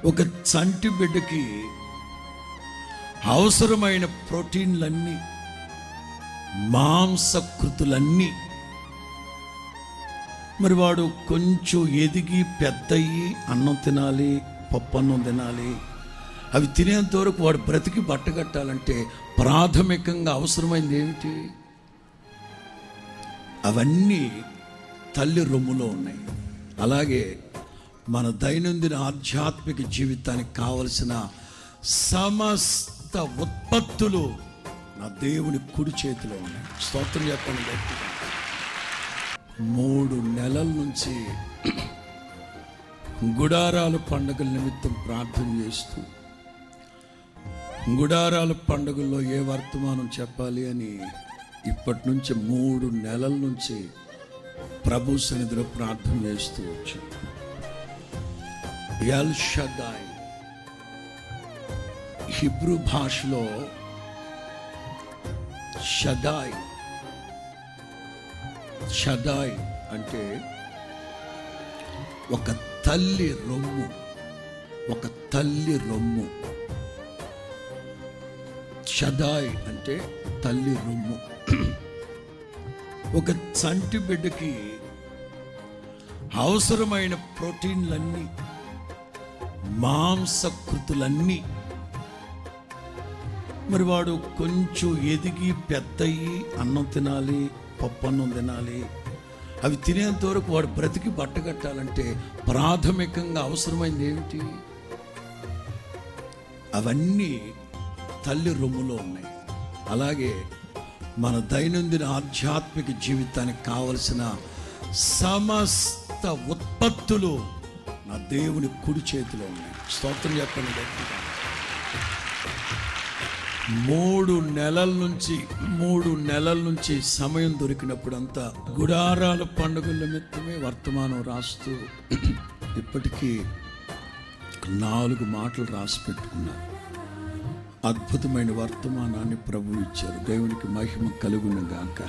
ఒక చంటి బిడ్డకి అవసరమైన ప్రోటీన్లన్నీ, మాంసకృతులన్నీ, మరి వాడు కొంచెం ఎదిగి పెద్దయ్యి అన్నం తినాలి, పప్పు అన్నం తినాలి. అవి తినేంత వరకు వాడు బ్రతికి బట్టగట్టాలంటే ప్రాథమికంగా అవసరమైంది ఏమిటి? అవన్నీ తల్లి రొమ్ములో ఉన్నాయి. అలాగే మన దైనందిన ఆధ్యాత్మిక జీవితానికి కావలసిన సమస్త ఉత్పత్తులు నా దేవుని కుడి చేతిలో ఉన్నాయి. స్తోత్రం చెప్పండి గట్టిగా. 3 నెలల నుంచి గుడారాల పండుగల నిమిత్తం ప్రార్థన చేస్తూ, గుడారాల పండుగల్లో ఏ వర్తమానం చెప్పాలి అని ఇప్పటి నుంచి 3 నెలల నుంచి ప్రభు సన్నిధిలో ప్రార్థన చేస్తూ వచ్చి, ఎల్ షదాయ్ హిబ్రూ భాషలో షదాయ్ షదాయ్ అంటే ఒక తల్లి రొమ్ము, ఒక తల్లి రొమ్ము. షదాయ్ అంటే తల్లి రొమ్ము. ఒక చంటి బిడ్డకి అవసరమైన ప్రోటీన్లన్నీ, మాంసకృతులన్నీ, మరి వాడు కొంచెం ఎదిగి పెద్దయ్యి అన్నం తినాలి, పప్పు అన్నం తినాలి. అవి తినేంత వరకు వాడు బ్రతికి బట్టగట్టాలంటే ప్రాథమికంగా అవసరమైంది ఏమిటి? అవన్నీ తల్లి రొమ్ములో ఉన్నాయి. అలాగే మన దైనందిన ఆధ్యాత్మిక జీవితానికి కావలసిన సమస్త ఉత్పత్తులు నా దేవుని కుడి చేతిలో ఉన్నాయి. స్తోత్రం చెప్పండి గట్టిగా. 3 నెలల నుంచి సమయం దొరికినప్పుడంతా గుడారాల పండుగల నిమిత్తమే వర్తమానం రాస్తూ ఇప్పటికీ 4 మాటలు రాసి పెట్టుకున్నారు. అద్భుతమైన వర్తమానాన్ని ప్రభు ఇచ్చారు. దేవునికి మహిమ కలుగును గాక.